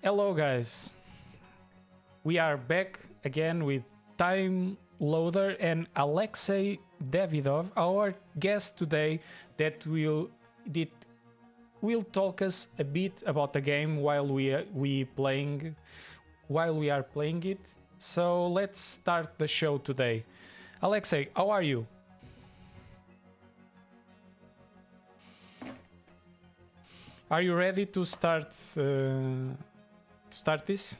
Hello guys, we are back again with Time Loader and Alexei Davidov, our guest today, that will talk us a bit about the game while we are playing it. So let's start the show today. Alexei, how are you? Are you ready to start this?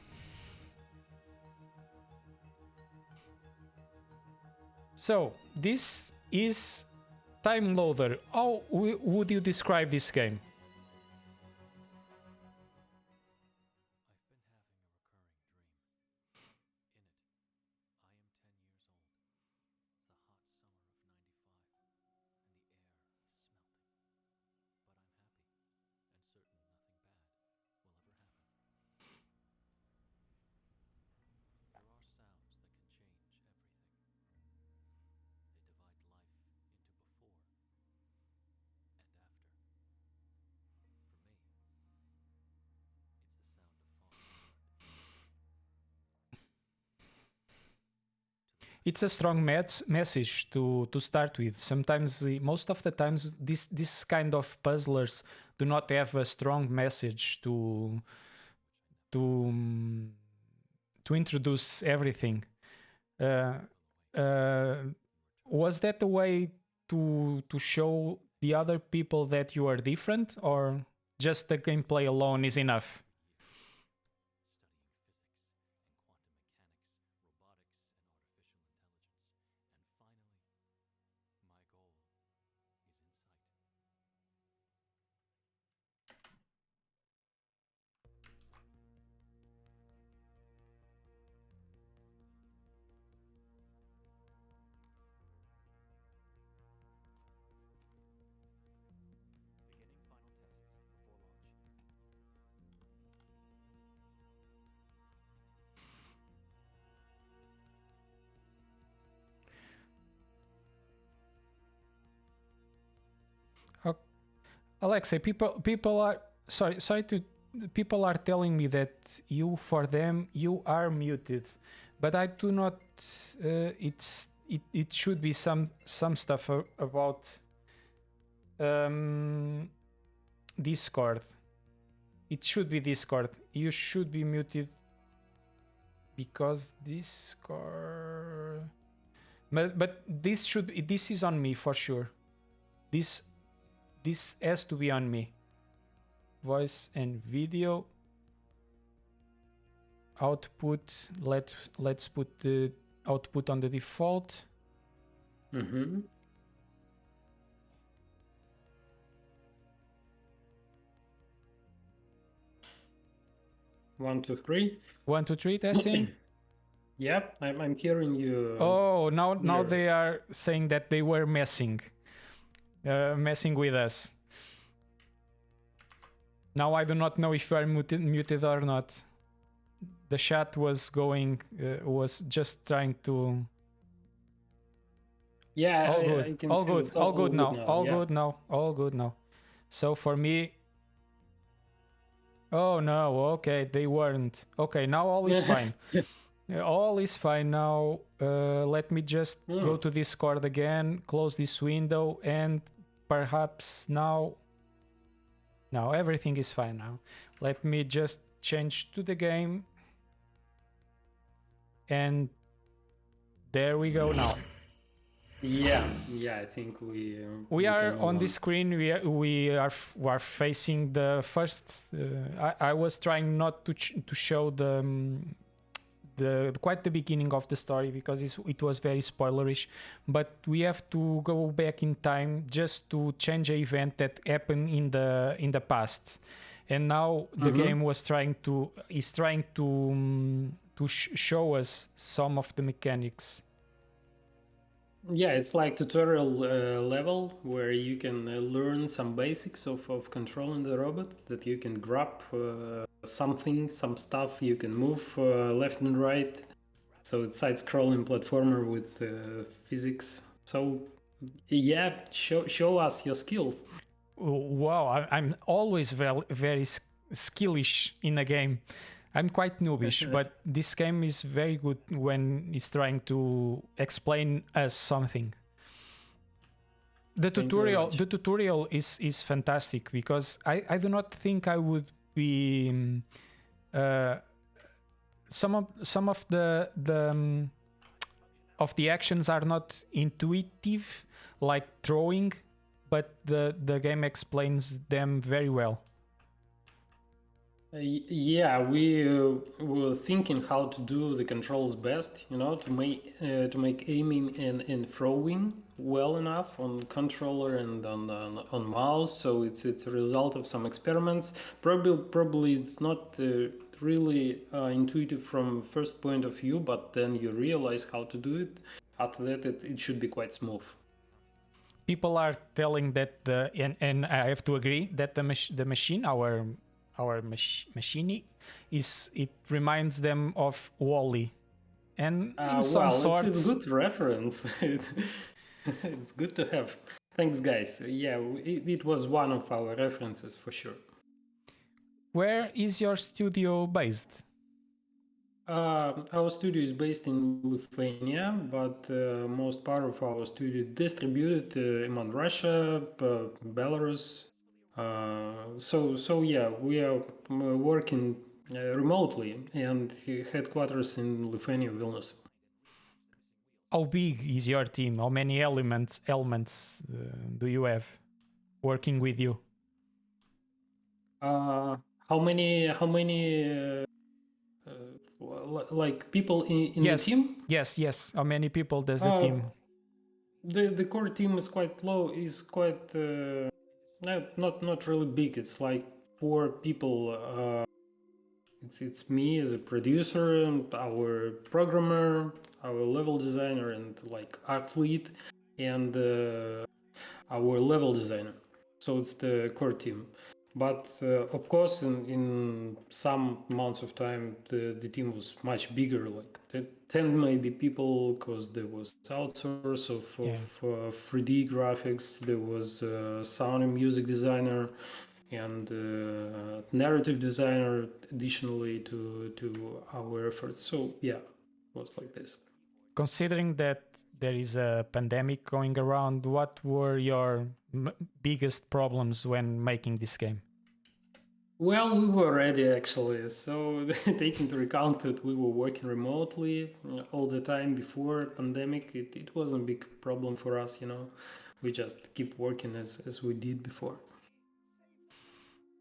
So this is Time Loader. How would you describe this game? It's a strong message to start with. Sometimes, most of the times, this kind of puzzlers do not have a strong message to um, to introduce everything. Uh, uh, was that a way to show the other people that you are different, or just the gameplay alone is enough? Alexei, people are sorry to people are telling me that for them you are muted, but I do not. It should be some stuff about um, Discord. It should be Discord. You should be muted because Discord. But this is on me for sure. This has to be on me. Voice and video output. Let's put the output on the default. Mm-hmm. One, two, three. 1, 2, 3 testing. Yep, I'm hearing you. Oh, now they are saying that they were messing with us. Now I do not know if you are muted or not. The chat was going, was just trying to. Yeah, all good, I can all see good, it's all good now, all yeah. good now, all good now. So for me, oh no, okay, they weren't. Okay, now all is fine. All is fine now. Let me just go to Discord again, close this window, and perhaps now everything is fine now. Let me just change to the game, and there we go now. Yeah, I think we are on the screen. We are facing the first. I was trying not to show the quite the beginning of the story because it was very spoilerish, but we have to go back in time just to change an event that happened in the past, and now the game is trying to show us some of the mechanics. Yeah, it's like tutorial level where you can learn some basics of controlling the robot, that you can grab some stuff, you can move left and right. So it's side-scrolling platformer with physics. So yeah, show us your skills. Wow, I'm always very skillish in a game. I'm quite noobish, but this game is very good when it's trying to explain us something. Thank you very much. The tutorial is fantastic because I do not think I would be uh, some of the actions are not intuitive, like throwing, but the game explains them very well. Yeah, we were thinking how to do the controls best, to make aiming and throwing well enough on controller and on mouse. So it's a result of some experiments. Probably it's not really intuitive from first point of view, but then you realize how to do it. After that, it should be quite smooth. People are telling that and I have to agree that the machine, our machine, is it reminds them of Wally, and in some Well, it's sorts. good reference. It's good to have. Thanks, guys. Yeah, it was one of our references for sure. Where is your studio based? Our studio is based in Lithuania, but most part of our studio distributed among Russia, Belarus. So yeah, we are working remotely, and headquarters in Lithuania, Vilnius. How big is your team? How many do you have working with you? Uh, how many like people in the Yes, team? yes. How many people does the Uh, team? the core team is quite low. Is quite not really big. It's like 4 people. It's me as a producer and our programmer, our level designer, and like art lead, and our level designer. So it's the core team. But of course, in some months of time, the team was much bigger, like 10 maybe people, because there was outsource of Yeah. 3D graphics, there was sound and music designer, and narrative designer additionally to our efforts. So yeah, it was like this. Considering that there is a pandemic going around, what were your biggest problems when making this game? Well, we were ready actually. So taking into account that we were working remotely all the time before pandemic, it wasn't a big problem for us. We just keep working as we did before.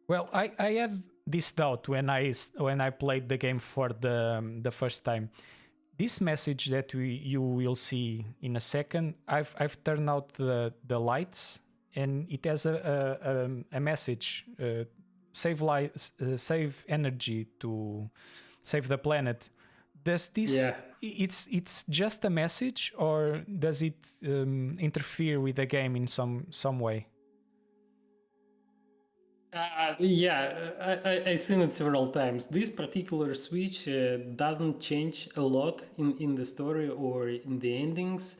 Well, I had this doubt when I played the game for the first time. This message that you will see in a second, I've turned out the lights, and it has a message: save light, save energy to save the planet. Does this Yeah. it's just a message, or does it interfere with the game in some way? Yeah, I seen it several times. This particular switch doesn't change a lot in the story or in the endings.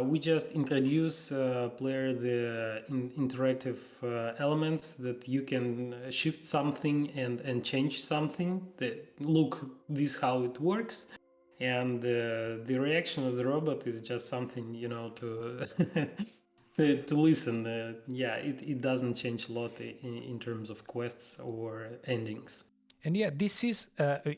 We just introduce player the interactive elements that you can shift something and change something. Look, this how it works, and the reaction of the robot is just something to to listen. Yeah, it doesn't change a lot in terms of quests or endings. And yeah, this is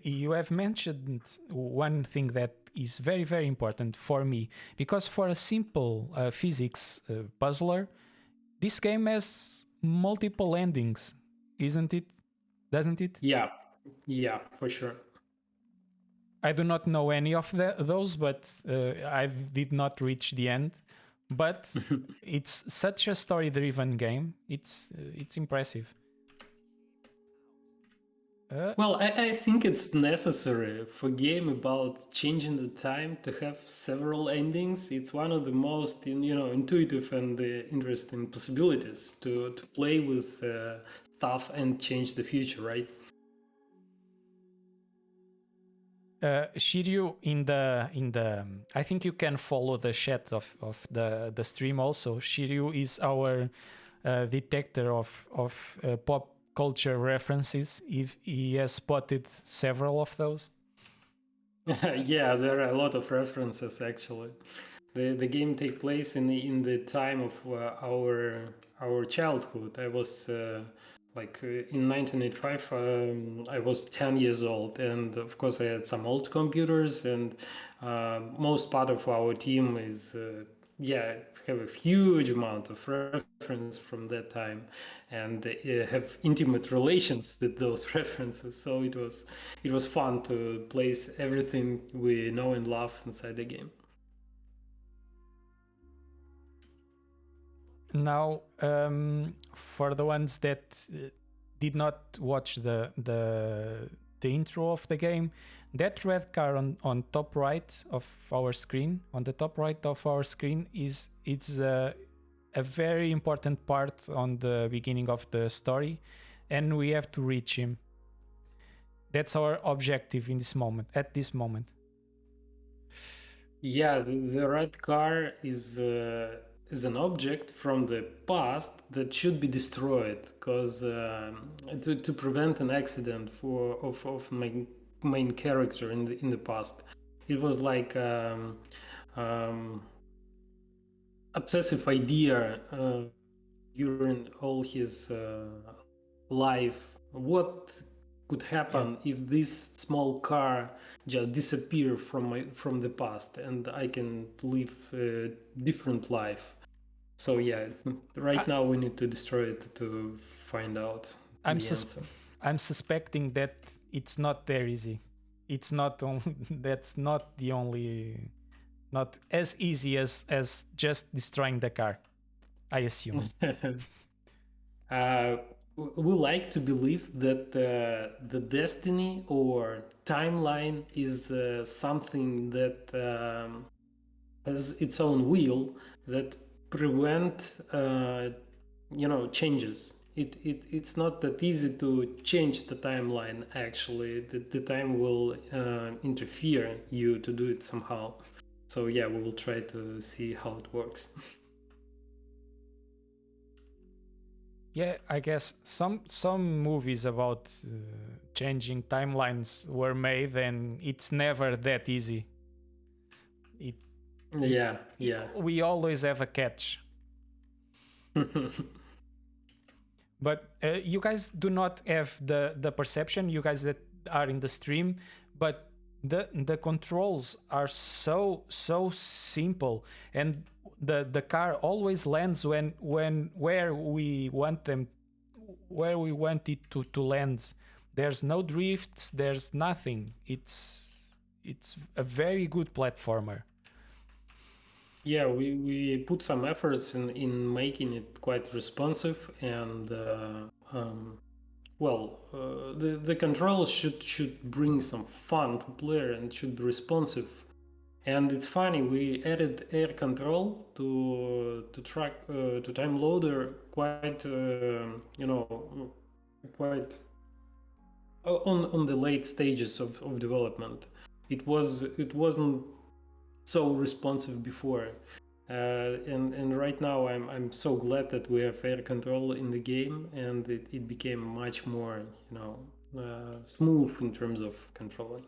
you have mentioned one thing that is very important for me, because for a simple physics puzzler, this game has multiple endings, isn't it? Doesn't it? Yeah, yeah, for sure. I do not know any of those, but I did not reach the end. But it's such a story-driven game. It's impressive. Uh, Well, I think it's necessary for game about changing the time to have several endings. It's one of the most intuitive and interesting possibilities to play with stuff and change the future, right? Shiryu, in the I think you can follow the chat of the stream also. Shiryu is our detector of pop culture references. If he has spotted several of those. Yeah, there are a lot of references actually. The game take place in the time of our childhood. I was in 1985. I was 10 years old, and of course I had some old computers, and most part of our team is have a huge amount of reference from that time, and have intimate relations with those references. So it was fun to place everything we know and love inside the game. Now, for the ones that did not watch the intro of the game, that red car on top right of our screen, on the top right of our screen, it's a very important part on the beginning of the story, and we have to reach him. That's our objective in this moment. At this moment. Yeah, the red car is an object from the past that should be destroyed because to prevent an accident of main character in the past. It was like um, obsessive idea during all his life. What could happen if this small car just disappear from the past and I can live a different life? So yeah, right now we need to destroy it to find out I'm the answer. I'm suspecting that it's not there easy. It's not that's not the only, not as easy as just destroying the car, I assume. uh, we like to believe that the destiny or timeline is something that has its own wheel that prevent changes. It's not that easy to change the timeline. Actually, the time will interfere you to do it somehow. So yeah, we will try to see how it works. Yeah, I guess some movies about changing timelines were made, and it's never that easy. It, it, Yeah, yeah. we always have a catch. But you guys do not have the perception, you guys that are in the stream, but the controls are so simple, and the car always lands when where we want them, where we want it to land. There's no drifts, there's nothing. It's a very good platformer. Yeah, we put some efforts in making it quite responsive and the controls should bring some fun to player and should be responsive. And it's funny, we added air control to track to time loader quite quite on the late stages of development. It wasn't so responsive before. And right now I'm so glad that we have air control in the game, and it became much more smooth in terms of controlling.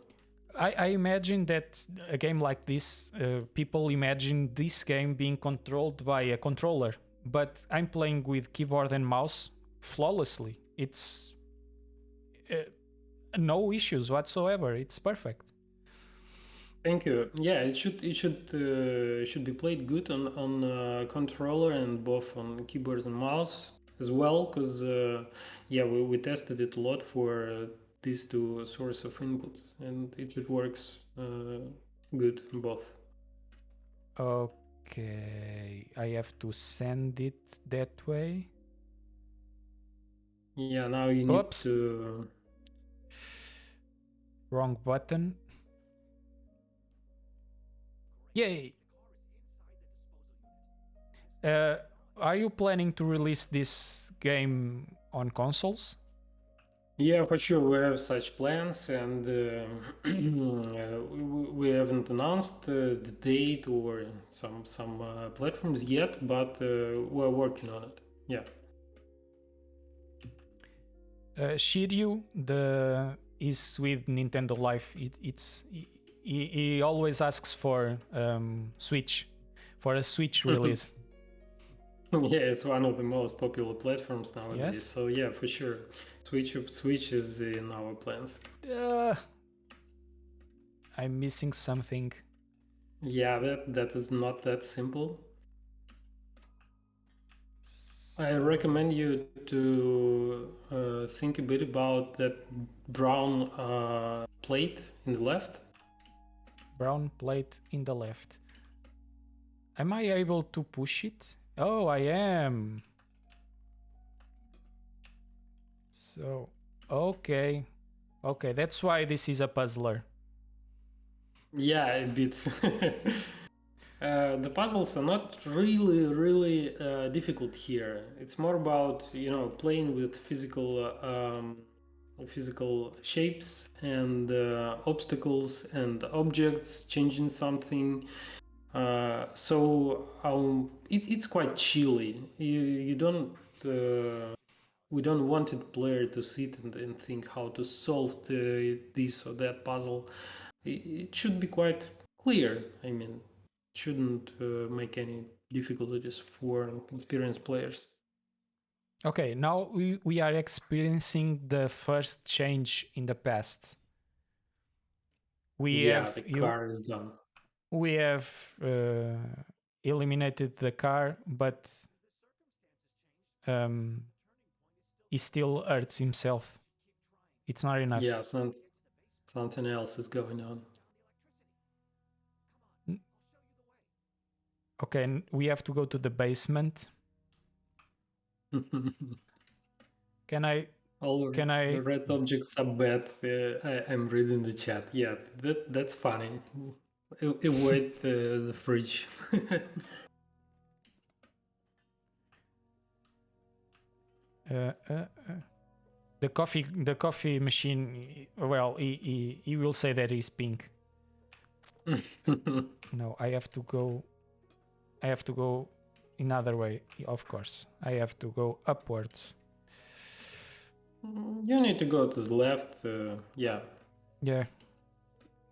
I imagine that a game like this, people imagine this game being controlled by a controller, but I'm playing with keyboard and mouse flawlessly. It's uh, no issues whatsoever. It's perfect. Thank you. Yeah, it should be played good on controller and both on keyboard and mouse as well, because yeah, we tested it a lot for these two source of input, and it should works good in both. Okay, I have to send it that way. Yeah, now you need Oops, to. wrong button. Yay! Uh, are you planning to release this game on consoles? Yeah, for sure, we have such plans, and we haven't announced the date or some platforms yet, but we're working on it. Yeah. Shiryu is with Nintendo Life. He always asks for Switch, for a Switch release. Yeah, it's one of the most popular platforms nowadays. Yes. So yeah, for sure, Switch is in our plans. I'm missing something. Yeah, that is not that simple. I recommend you to think a bit about that brown plate in the left. Brown plate in the left. Am I able to push it? Oh, I am. So, okay. Okay, that's why this is a puzzler. Yeah, a bit. The puzzles are not really difficult here. It's more about playing with physical shapes and obstacles and objects, changing something. It's quite chilly. You don't. We don't want the player to sit and think how to solve this or that puzzle. It should be quite clear. I mean, shouldn't make any difficulties for experienced players. Okay, now we are experiencing the first change in the past. We Yeah, have the car is gone. we have eliminated the car, but he still hurts himself. It's not enough. Yeah, something else is going on. Okay, we have to go to the basement. Can I? All Can I? red objects are bad. I'm reading the chat. Yeah, that's funny. Avoid the fridge. The coffee machine. Well, he will say that he's pink. No, I have to go. I have to go another way. Of course, I have to go upwards. You need to go to the left. Yeah. Yeah,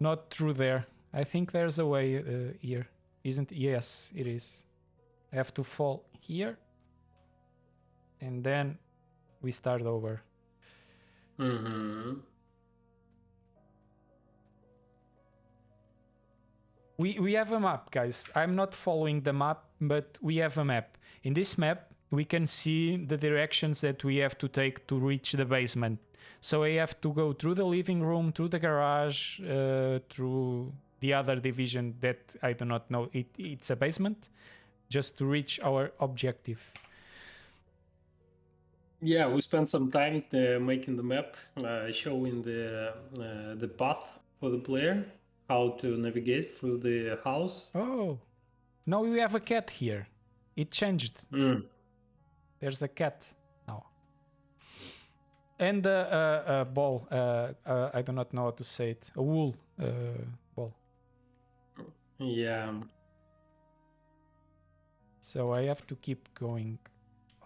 not through there. I think there's a way here, isn't? Yes, it is. I have to fall here, and then we start over. Mm-hmm. We have a map, guys. I'm not following the map, but we have a map. In this map, we can see the directions that we have to take to reach the basement. So I have to go through the living room, through the garage, through the other division that I do not know. It's a basement, just to reach our objective. Yeah, we spent some time making the map, showing the path for the player, how to navigate through the house. Oh, no, we have a cat here. It changed. There's a cat now. And a ball. I do not know how to say it. A wool ball. Yeah. So I have to keep going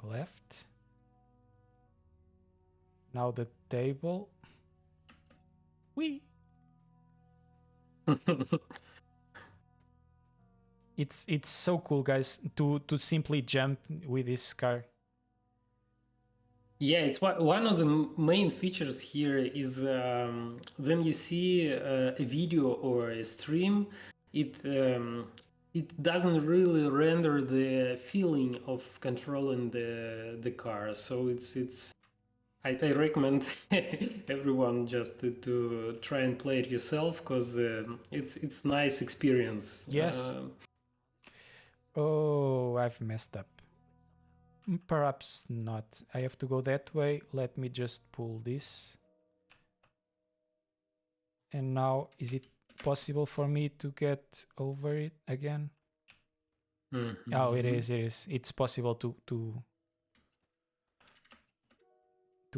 left. Now the table. Whee! It's so cool, guys, to simply jump with this car. Yeah, it's one of the main features here is when you see a video or a stream, it doesn't really render the feeling of controlling the car. So I recommend everyone just to try and play it yourself because it's nice experience. Yes. Oh, I've messed up. Perhaps not. I have to go that way. Let me just pull this. And now, is it possible for me to get over it again? Mm-hmm. Oh, it is. It is. It's possible to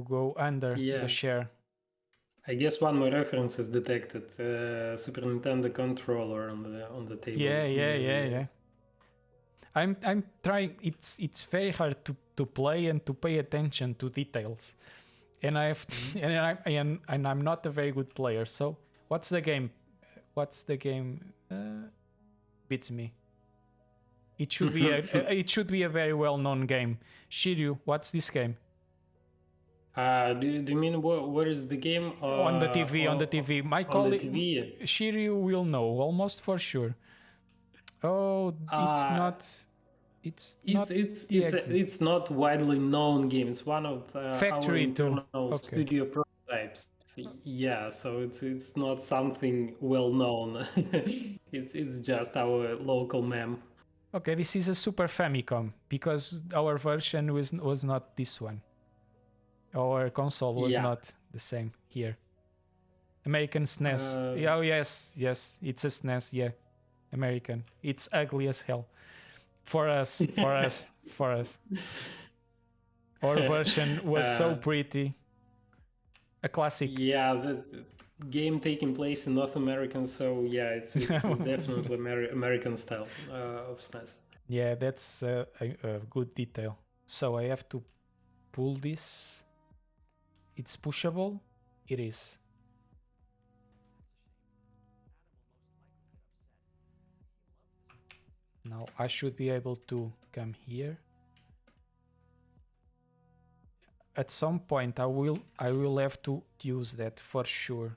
go under the chair. I guess one more reference is detected. Super Nintendo controller on the table. Yeah. I'm trying. It's very hard to play and to pay attention to details, and I have and I'm not a very good player. So what's the game? What's the game? Beats me. It should be a very well known game. Shiryu, what's this game? Do you mean what is the game On the TV, on the TV. My on the colleague TV? Shiryu will know almost for sure. Oh, it's not. It's not. It's not widely known game. It's one of our Factory too. internal Okay. studio prototypes. Yeah, so it's not something well known. It's just our local meme. Okay, this is a Super Famicom because our version was not this one. Our console was Yeah. not the same here. American SNES. Oh yes, it's a SNES. Yeah, American. It's ugly as hell. For us. Our version was so pretty. A classic. Yeah, the game taking place in North America, so yeah, it's definitely American style of SNES. Yeah, that's a good detail. So I have to pull this. It's pushable. It is. Now I should be able to come here. At some point I will have to use that for sure.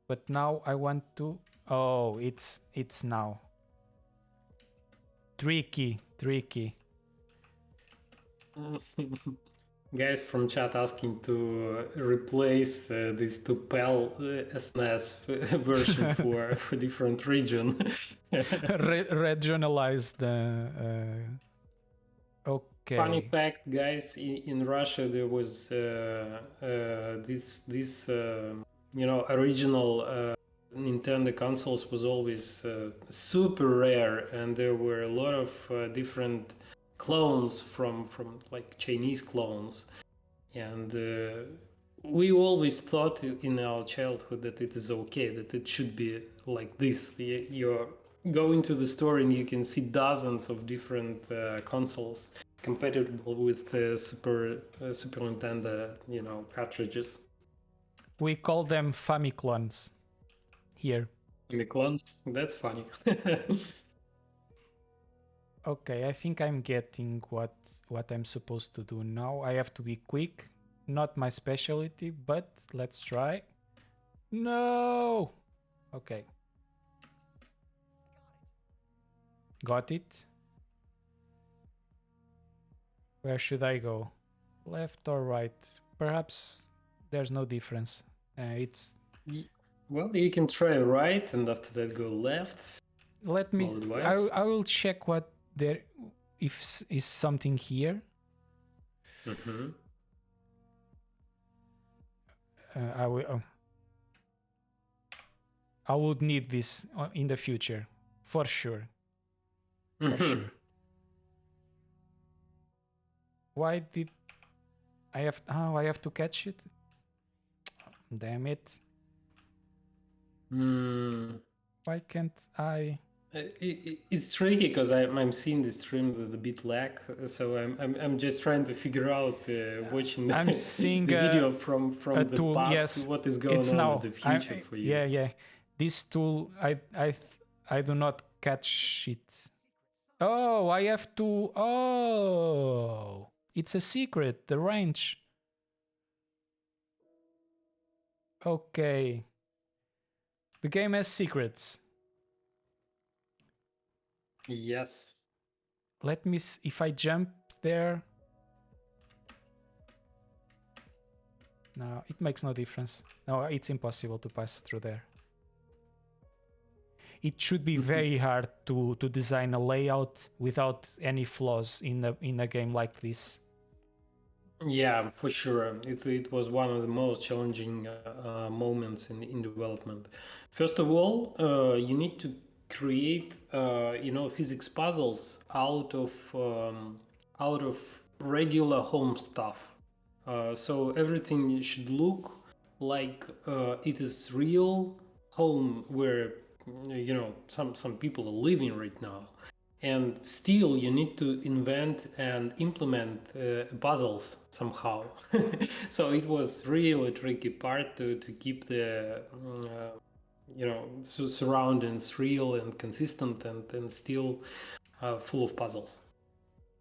But now I want to. Oh, it's now. Tricky. Guys from chat asking to replace this to PAL SNES version for different region. Regionalize the. Okay. Funny fact, guys, in Russia there was this original Nintendo consoles was always super rare, and there were a lot of different clones from like Chinese clones, and we always thought in our childhood that it is okay, that it should be like this. You go into the store and you can see dozens of different consoles compatible with Super Nintendo, cartridges. We call them Famiclones here. Famiclones, that's funny. Okay, I think I'm getting what I'm supposed to do now. I have to be quick. Not my specialty, but let's try. No! Okay. Got it. Where should I go? Left or right? Perhaps there's no difference. It's... Well, you can try right, and after that go left. Let me... I will check what there... if is something here. Mm-hmm. I would need this in the future, for sure. For sure. Why did I have? Oh, I have to catch it. Damn it! Why can't I? It's tricky because I'm seeing the stream with a bit lag, so I'm just trying to figure out watching I'm seeing the video from the tool, past. Yes, what is going it's on now. in the future for you? Yeah. This tool, I do not catch it. Oh, I have to. Oh, it's a secret. The range. Okay. The game has secrets. Yes. Let me see if I jump there. No, it makes no difference. No, it's impossible to pass through there. It should be very hard to design a layout without any flaws in a game like this. Yeah, for sure. It was one of the most challenging moments in development. First of all, you need to create physics puzzles out of regular home stuff. So everything should look like it is real home where some people are living right now. and still you need to invent and implement puzzles somehow. So it was really tricky part to keep the surroundings real and consistent and still full of puzzles.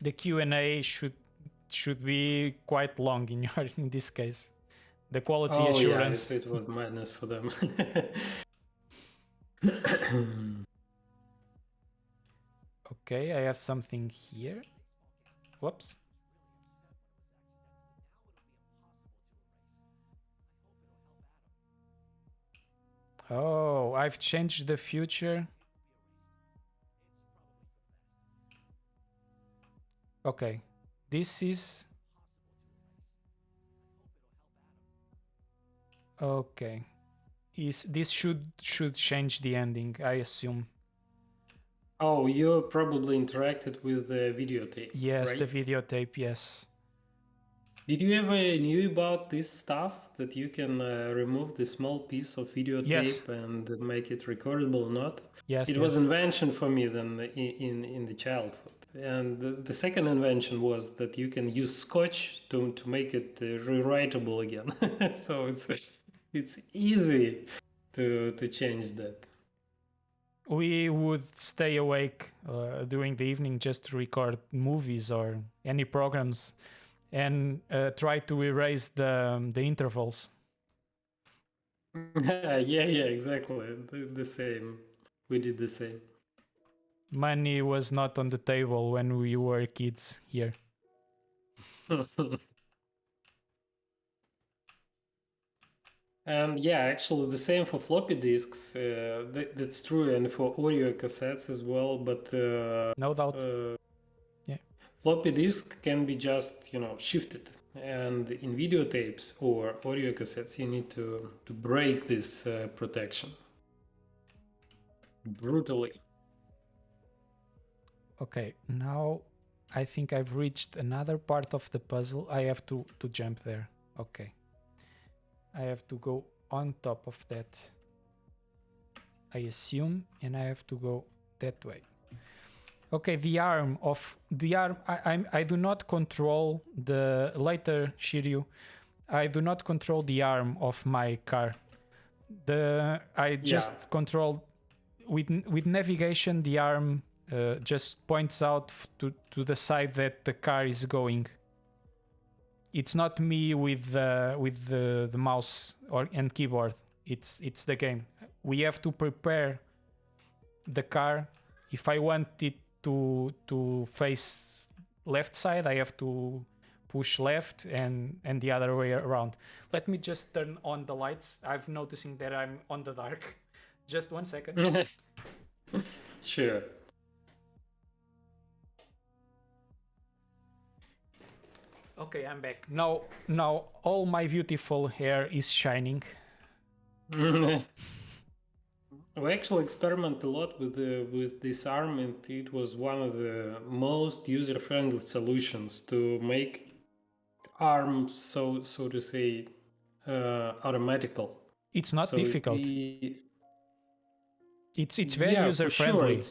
The Q&A should be quite long in your in this case. The quality Oh yeah, assurance. it was madness for them. Okay, I have something here. Whoops. Oh, I've changed the future. Okay, this is... Okay. This should change the ending, I assume. Oh, you probably interacted with the videotape, Yes, right? the videotape, yes. Did you ever knew about this stuff that you can remove the small piece of Yes, videotape and make it recordable or not? yes, It was yes. invention for me then in the childhood. And the second invention was that you can use scotch to make it rewritable again. So it's easy to change that. We would stay awake during the evening just to record movies or any programs and try to erase the intervals. Yeah, exactly. The same. We did the same. Money was not on the table when we were kids here. And yeah, actually, the same for floppy disks. That's true, and for audio cassettes as well. But No doubt. uh, Yeah. floppy disk can be just shifted, and in videotapes or audio cassettes, you need to break this protection brutally. Okay, now I think I've reached another part of the puzzle. I have to jump there. Okay. I have to go on top of that, I assume, and I have to go that way. Okay, the arm. I do not control the later Shiryu. I do not control the arm of my car. I Yeah. just control with navigation. The arm just points out to the side that the car is going. It's not me with the mouse and keyboard. It's the game. We have to prepare the car. If I want it to face left side, I have to push left and the other way around. Let me just turn on the lights. I'm noticing that I'm on the dark. Just 1 second. Sure. Okay, I'm back. Now all my beautiful hair is shining. We actually experiment a lot with this arm, and it was one of the most user-friendly solutions to make arm so to say automatical. It's not So difficult. It's very yeah, user for sure, friendly.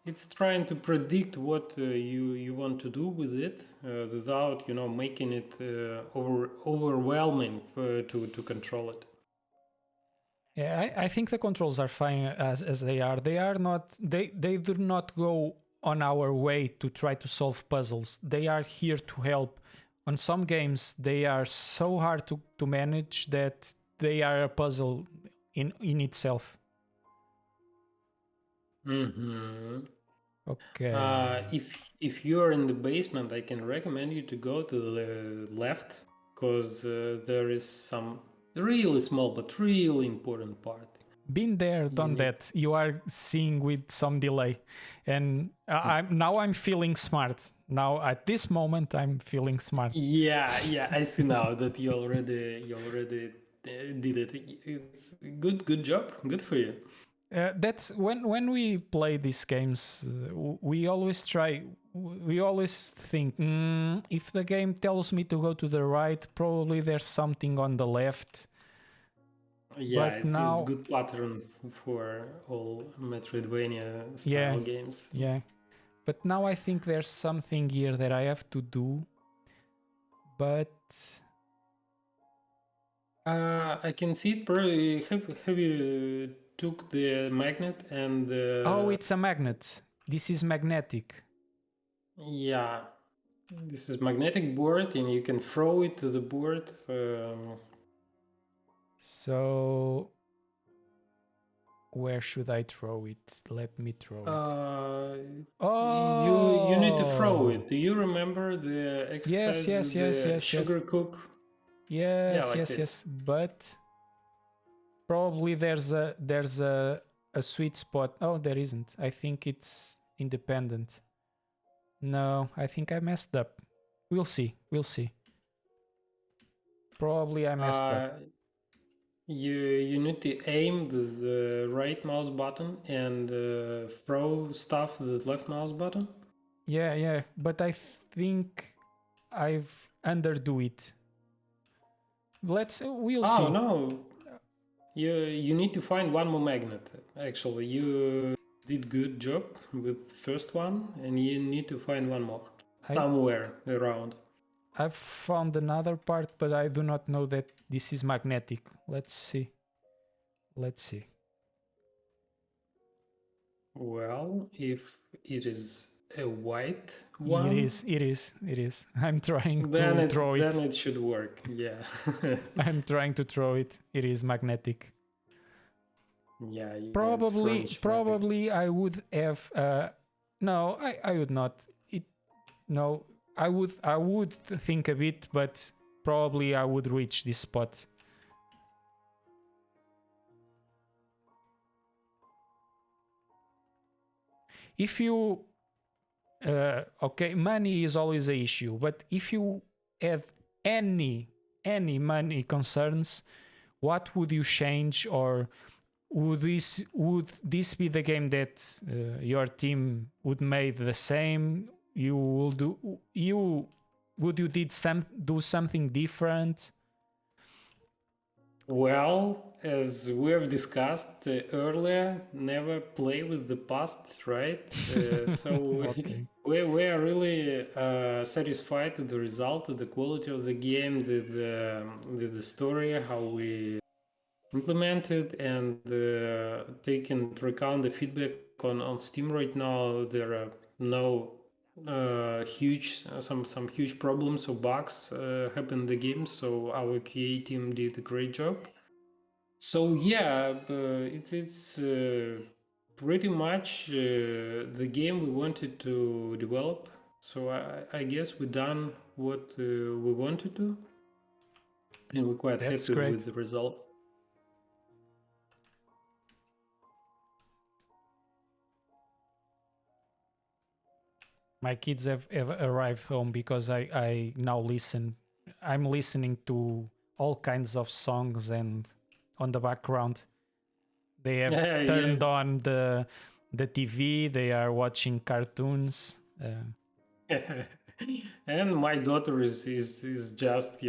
it's trying to predict what you want to do with it without making it overwhelming to control it. Yeah, I think the controls are fine as they are. They are not. They do not go on our way to try to solve puzzles. They are here to help. On some games, they are so hard to manage that they are a puzzle in itself. Mm-hmm. Okay. If you're in the basement, I can recommend you to go to the left because there is some really small but really important part. Been there, You done need. that. You are seeing with some delay, and I'm feeling smart. Now at this moment, I'm feeling smart. Yeah, I see now that you already did it. It's good job, good for you. That's when we play these games, we always try. We always think, if the game tells me to go to the right, probably there's something on the left. Yeah, But it's now, good pattern for all Metroidvania yeah, style games. yeah. But now I think there's something here that I have to do. But I can see it. Probably have you took the magnet and oh, it's a magnet. This is magnetic. yeah, this is magnetic board, and you can throw it to the board. So where should I throw it? Let me throw it. Uh, you need to throw Oh, it. Do you remember the yes, exercise yes, with yes, the yes, yes, sugar cup? Yeah, yes, like yes, this. yes. But probably there's a sweet spot. Oh, there isn't. I think it's independent. No, I think I messed up. We'll see. We'll see. Probably I messed up. Uh, you need to aim the right mouse button and throw stuff to the left mouse button. Yeah, yeah. But I think I've underdo it. We'll Oh see. no, you need to find one more magnet. Actually, you did good job with the first one, and you need to find one more I somewhere around. I've found another part, but I do not know that this is magnetic. Let's see. Let's see. Well, if it is a white It one, is. It is. It is. I'm trying then to it throw then it. it should work. Yeah. I'm trying to throw it. It is magnetic. Yeah, it's Probably, French magnet. probably I would have. No, I would not. It no. I would think a bit, but probably I would reach this spot. If you okay, money is always a issue, but if you have any money concerns, what would you change, or would this be the game that your team would make the same? You will do something different? Well, as we have discussed earlier, never play with the past, right? So Okay, we are really satisfied with the result, the quality of the game, the story, how we implemented, and taking into account the feedback on Steam right now. There are no huge some huge problems or bugs happen in the game. So our QA team did a great job. So yeah, it's pretty much the game we wanted to develop. So I guess we done what we wanted to, and we're quite that's happy with great. the result. My kids have arrived home because I now listen. I'm listening to all kinds of songs, and on the background they have Yeah, yeah. turned on the TV. They are watching cartoons. And my daughter is just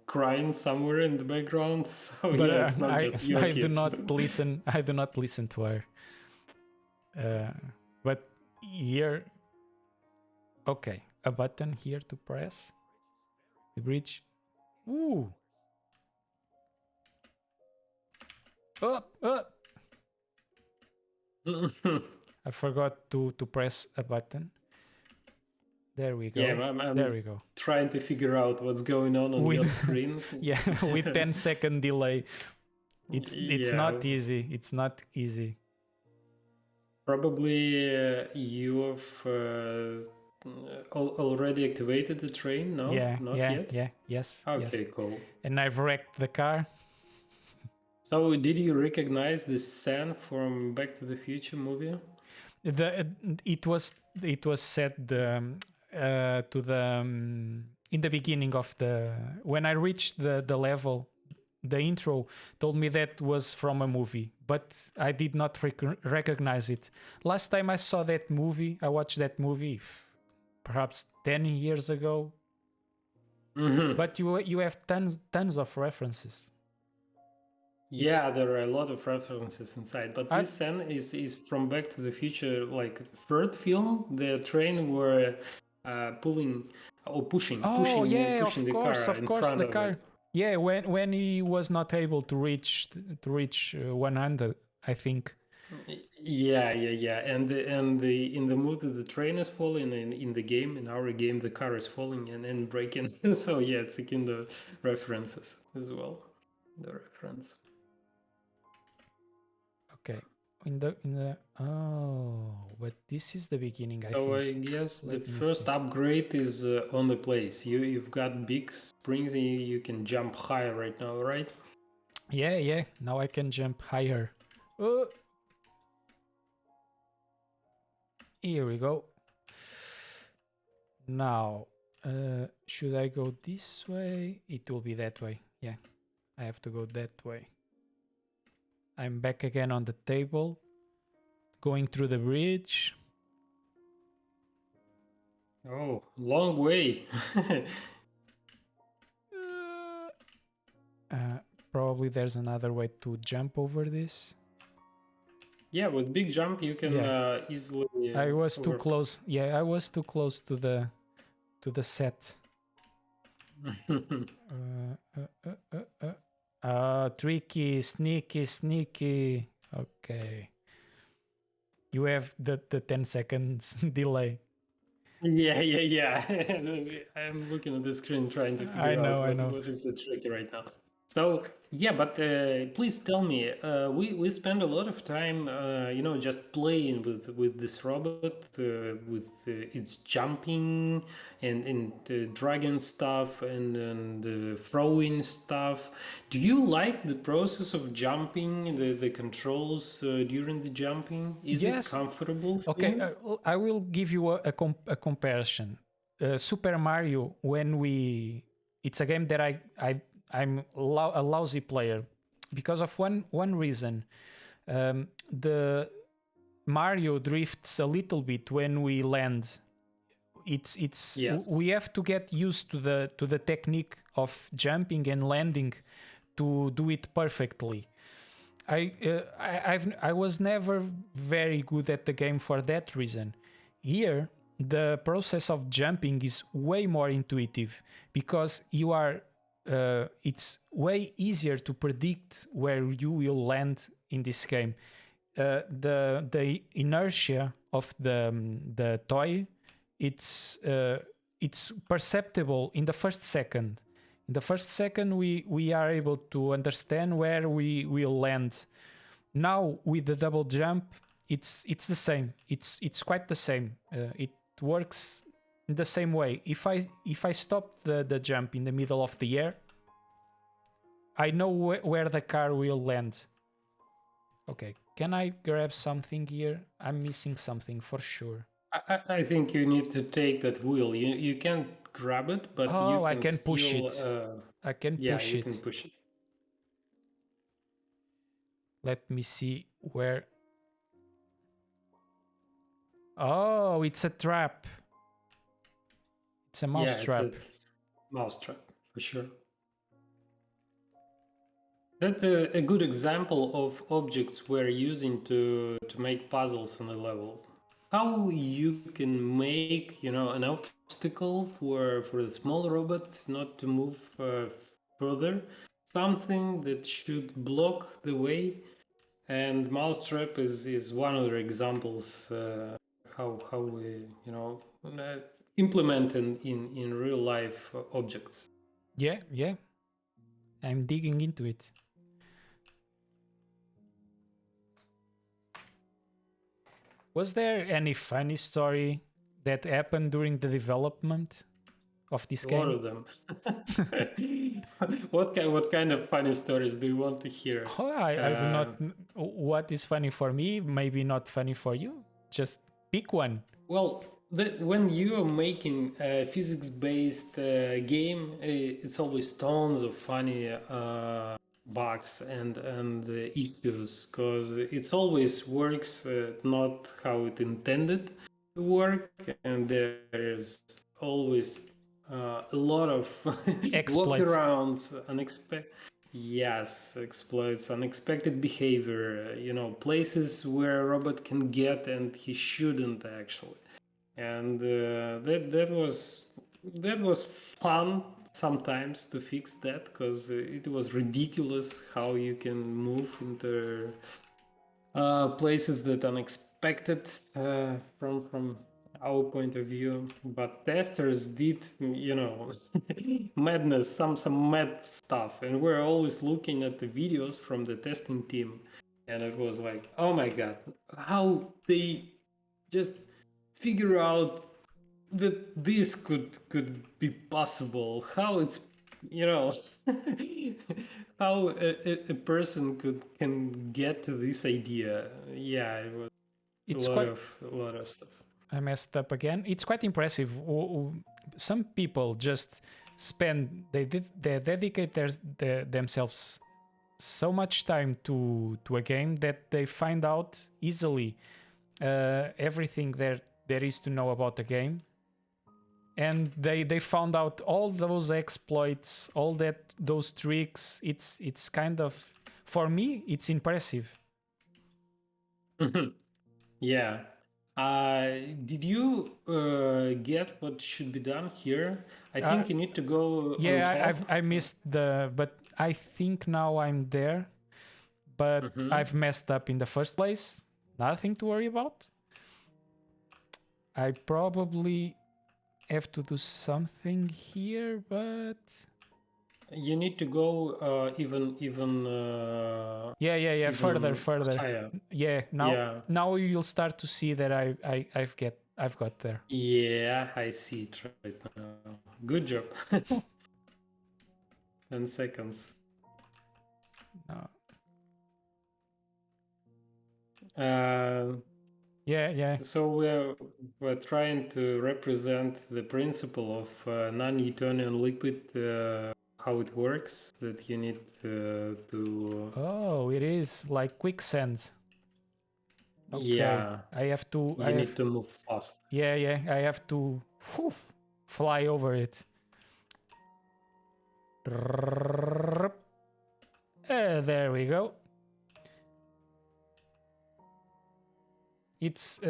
crying somewhere in the background. So But yeah, it's not I just your I do kids. not listen. I do not listen to her. Uh, but here, okay, a button here to press the bridge. Ooh, up, up. I forgot to press a button. There we Yeah, go. I'm There we go. trying to figure out what's going on your With screen. yeah, with 10-second delay. It's Yeah, not easy. It's not easy. probably you have already activated the train. No, Yeah, not yeah, yet. yeah. Yes, yes. Okay, cool. And I've wrecked the car. So did you recognize the scene from Back to the Future movie? The it was set to the in the beginning of the when I reached the level. The intro told me that was from a movie, but I did not recognize it. Last time I saw that movie, I watched that movie perhaps 10 years ago. Mm-hmm. But you have tons of references. Yeah, there are a lot of references inside, but I, this scene is from Back to the Future, like third film. The train were pulling or oh yeah, pushing the car of in course, front the of it. car. Yeah, when he was not able to reach 100, I think. Yeah. And the in the movie the train is falling, and in the game, in our game, the car is falling and breaking. So yeah, it's a kind of references as well. The reference. Okay. But this is the beginning, I So think. I guess the Let me see. first upgrade is on the place. You've got big springs and you can jump higher right now, right? Yeah. Now I can jump higher. Oh, here we go. Now, should I go this way? It will be that way. Yeah, I have to go that way. I'm back again on the table, going through the bridge. Oh, long way. Uh, uh, Probably there's another way to jump over this. Yeah, with big jump you can Yeah, easily I was too over. close. Yeah, I was too close to the set. Tricky, sneaky. Okay. You have the 10 seconds delay. Yeah. I'm looking at the screen trying to I figure out know, I know. what is the trick right now. So yeah, but please tell me. We spend a lot of time, just playing with this robot, with its jumping and dragon stuff and throwing stuff. Do you like the process of jumping, the controls during the jumping? Is it Yes. comfortable for Okay, you? I will give you a comparison. Super Mario, it's a game that I'm a lousy player because of one reason. The Mario drifts a little bit when we land. Yes. We have to get used to the technique of jumping and landing to do it perfectly. I was never very good at the game for that reason. Here, the process of jumping is way more intuitive because it's way easier to predict where you will land in this game. The inertia of the toy, it's perceptible in the first second. In the first second, we are able to understand where we will land. Now with the double jump, it's the same. It's quite the same. It works in the same way. If I stop the jump in the middle of the air, I know where the car will land. Okay, can I grab something here? I'm missing something for sure. I think you need to take that wheel. You can't grab it, but you Oh, I can can push still. it. I can Yeah, push you can it. push it. Let me see where. Oh, it's a trap. It's a mouse Yeah, it's a trap. mousetrap for sure. That's a good example of objects we're using to make puzzles in the level. How you can make an obstacle for the small robot not to move further, something that should block the way. And mousetrap is one of the examples how we uh, implement in real life objects. Yeah. I'm digging into it. Was there any funny story that happened during the development of this A lot game? of them. What kind of funny stories do you want to hear? Oh, I do Uh, not. What is funny for me, maybe not funny for you. Just pick one. well, when you are making a physics-based game, it's always tons of funny bugs and issues because it's always works not how it intended to work, and there's always a lot of Exploits. walkarounds, unexpected. Yes, exploits unexpected behavior, places where a robot can get and he shouldn't actually. And that was fun sometimes to fix that, because it was ridiculous how you can move into places that unexpected from our point of view. But testers did, madness, some mad stuff, and we're always looking at the videos from the testing team, and it was like, oh my god, how they just figure out that this could be possible, how it's, you know how a person can get to this idea. Yeah, it was a It's lot quite. of a lot of stuff. I messed up again. It's quite impressive. Some people just they dedicate themselves so much time to a game that they find out easily everything there is to know about the game, and they found out all those exploits, all those tricks. It's kind of, for me, it's impressive. Yeah. Did you get what should be done here? I uh, think you need to go on yeah, top. I missed but I think now I'm there, but Mhm. I've messed up in the first place. Nothing to worry about. I probably have to do something here, but You need to go even yeah, further, even further. higher. Yeah, Yeah. now you'll start to see that I've got there. Yeah, I see it right now. Good job. 10 seconds. No. Uh, Yeah. so we're trying to represent the principle of non-Newtonian liquid, how it works. That you need to Oh, it is like quicksand. Okay, yeah, I have to. I you have. need to move fast. Yeah. I have to whew, fly over it. There we go. It's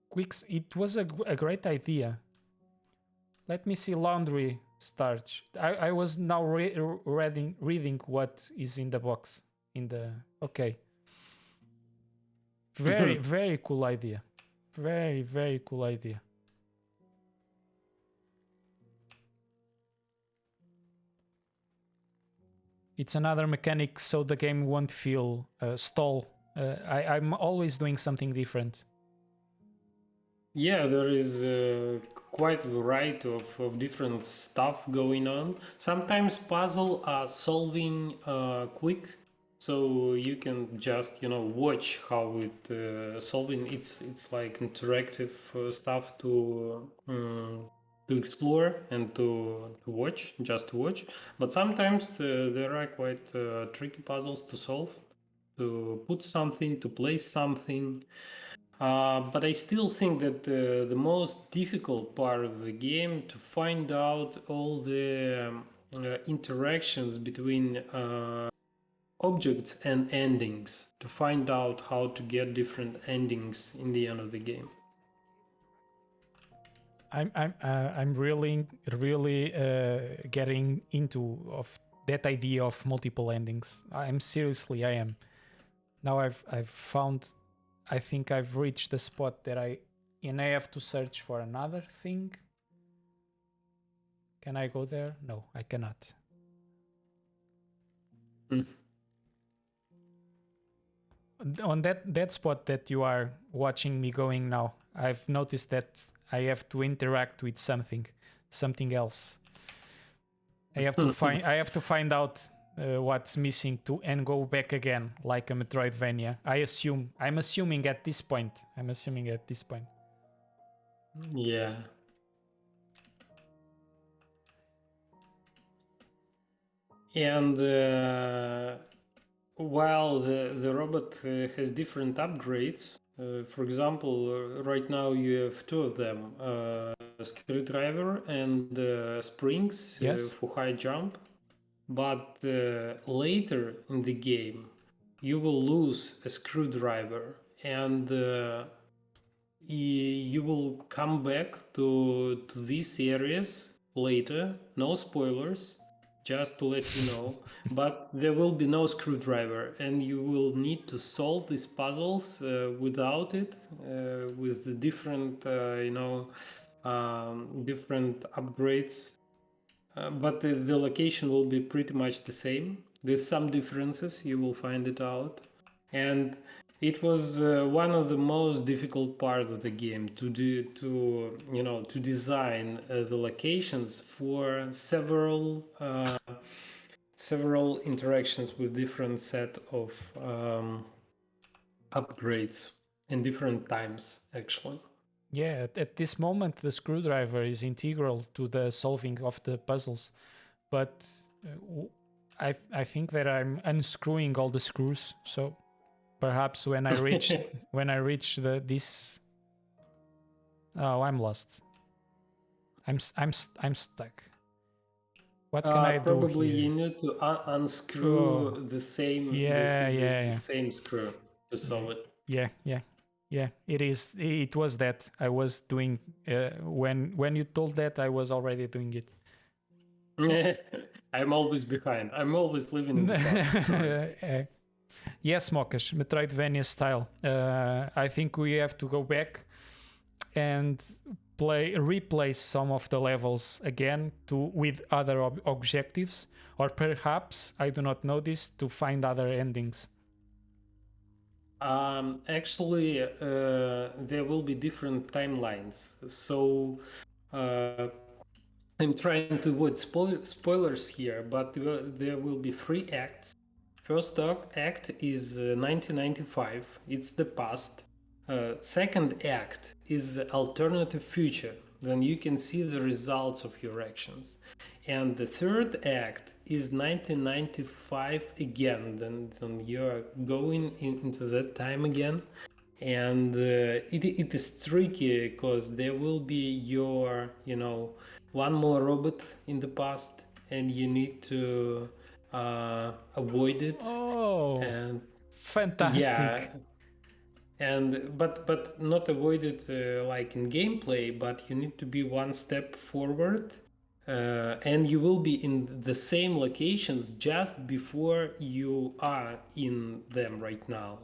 quicks. It was a great idea. Let me see laundry starch. I was now reading what is in the box. In the okay. Very cool idea. Very cool idea. It's another mechanic so the game won't feel stall. I'm always doing something different. Yeah, there is quite a variety of different stuff going on. Sometimes puzzle are solving quick, so you can just watch how it solving. It's like interactive stuff to explore and to watch, just to watch. But sometimes there are quite tricky puzzles to solve, to put something, to place something. But I still think that the most difficult part of the game to find out all the interactions between objects and endings, to find out how to get different endings in the end of the game. I'm really getting into of that idea of multiple endings. I am. Now I've found, I think I've reached the spot that I have to search for another thing. Can I go there? No, I cannot. Mm. On that spot that you are watching me going now, I've noticed that I have to interact with something else. I have to find out what's missing to and go back again like a Metroidvania. I'm assuming at this point. Yeah. And while the robot has different upgrades, for example, right now you have two of them, screwdriver and springs Yes. for high jump. but later in the game you will lose a screwdriver, and you will come back to these areas later. No spoilers, just to let you know. But there will be no screwdriver, and you will need to solve these puzzles without it, with the different, different upgrades. But the location will be pretty much the same. There's some differences, you will find it out. And it was one of the most difficult parts of the game to do, to design the locations for several interactions with different set of upgrades in different times, actually. Yeah, at this moment, the screwdriver is integral to the solving of the puzzles. But I think that I'm unscrewing all the screws. So perhaps when I reach the this, oh, I'm lost. I'm stuck. What can I do Probably here? you need to unscrew Oh, the same yeah, yeah, the yeah, same screw to solve it. yeah, yeah, yeah. It is. It was that I was doing. When you told that, I was already doing it. I'm always behind. I'm always living in the past. Sorry. Yes, Mokash, Metroidvania style. I think we have to go back and replace some of the levels again with other objectives, or perhaps I do not know this, to find other endings. Actually, there will be different timelines. So I'm trying to avoid spoilers here, but there will be three acts. First act is 1995. It's the past. Second act is the alternative future. Then you can see the results of your actions. And the third act is 1995 again. Then you're going into that time again. And it is tricky because there will be your, one more robot in the past, and you need to avoid it. Oh, And yeah, fantastic. and but not avoid it like in gameplay, but you need to be one step forward, and you will be in the same locations just before you are in them right now.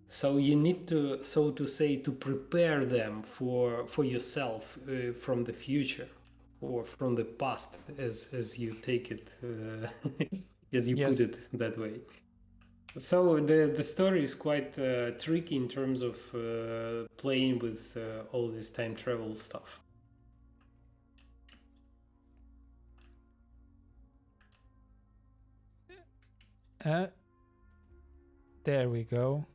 So you need to, so to say, to prepare them for yourself from the future or from the past, as you take it, as you put Yes. it that way. So the story is quite tricky in terms of playing with all this time travel stuff. Uh, there we go.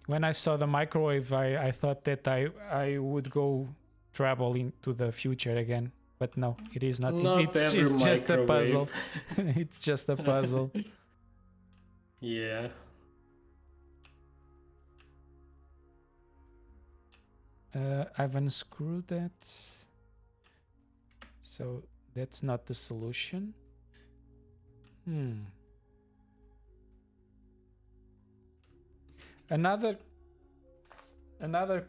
When I saw the microwave, I thought that I would go travel into the future again. But no, it is not. Not every It's just a microwave. puzzle. It's just a puzzle. Yeah. I've unscrewed that. So that's not the solution. Another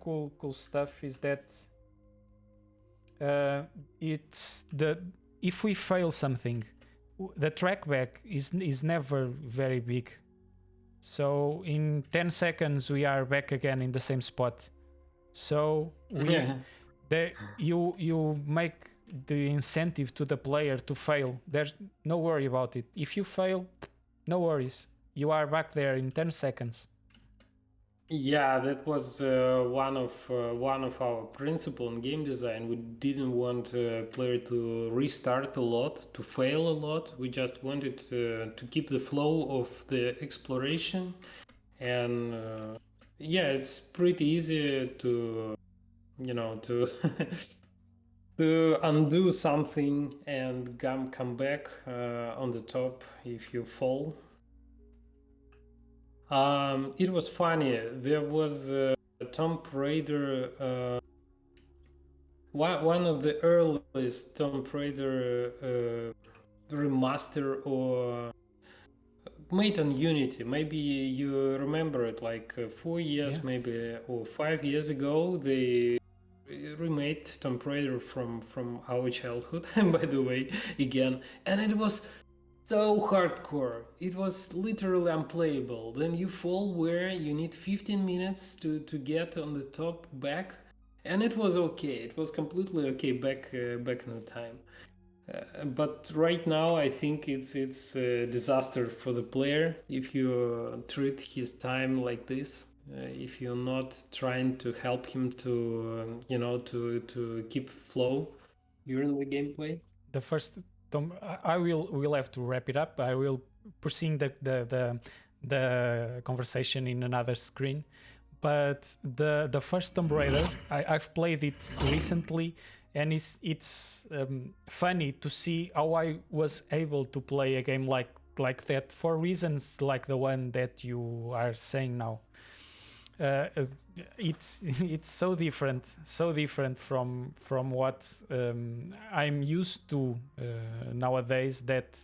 cool stuff is that it's the if we fail something, the trackback is never very big. So in 10 seconds we are back again in the same spot. So you make the incentive to the player to fail. There's no worry about it. If you fail, no worries. You are back there in 10 seconds. Yeah, that was one of our principle in game design. We didn't want a player to restart a lot, to fail a lot. We just wanted to keep the flow of the exploration, and yeah, it's pretty easy to, to to undo something and come back on the top if you fall. It was funny. There was Tomb Raider. One of the earliest Tomb Raider remaster or made on Unity. Maybe you remember it, like 4 years, Yeah. maybe or 5 years ago, they remade Tomb Raider from our childhood. And by the way, again, and it was so hardcore. It was literally unplayable. Then you fall where you need 15 minutes to get on the top back, and it was okay. It was completely okay back in the time. But right now, I think it's a disaster for the player if you treat his time like this. If you're not trying to help him to to keep flow during the gameplay. The first I will have to wrap it up. I will proceed the conversation in another screen. But the first Tomb Raider, I've played it recently, and it's funny to see how I was able to play a game like that for reasons like the one that you are saying now. Uh, uh, it's so different from what I'm used to nowadays, that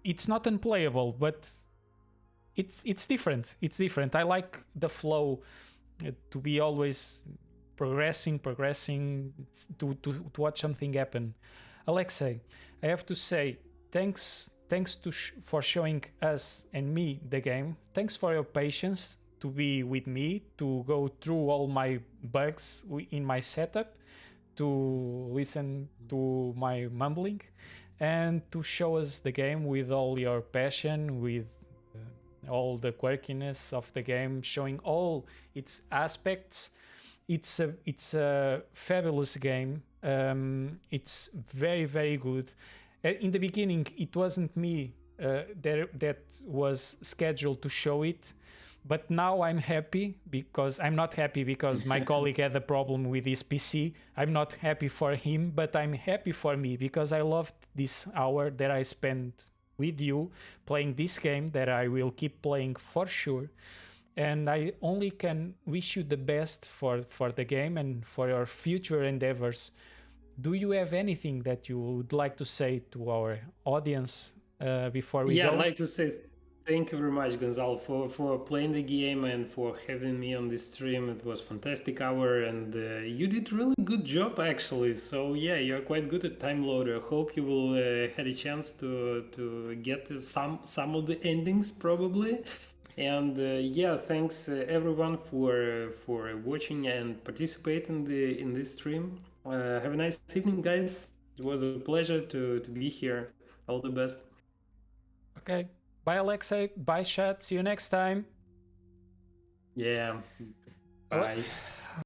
it's not unplayable, but it's different. It's different. I like the flow, to be always progressing, to watch something happen. Alexei, I have to say thanks for showing us and me the game. Thanks for your patience to be with me, to go through all my bugs in my setup, to listen to my mumbling, and to show us the game with all your passion, with all the quirkiness of the game, showing all its aspects. It's a fabulous game. It's very good. In the beginning, it wasn't me that was scheduled to show it, but now I'm happy, because I'm not happy because my colleague had a problem with his PC. I'm not happy for him, but I'm happy for me, because I loved this hour that I spent with you playing this game that I will keep playing for sure. And I only can wish you the best for the game and for your future endeavors. Do you have anything that you would like to say to our audience before we Yeah, I'd go? like to say thank you very much, Gonzalo, for playing the game and for having me on this stream. It was fantastic hour, and you did really good job actually. So yeah, you're quite good at time loader. Hope you will had a chance to get some of the endings probably. And yeah, thanks everyone for watching and participating in this stream. Have a nice evening, guys. It was a pleasure to be here. All the best. Okay. Bye, Alexei. Bye, chat. See you next time. Yeah. Ale- Bye.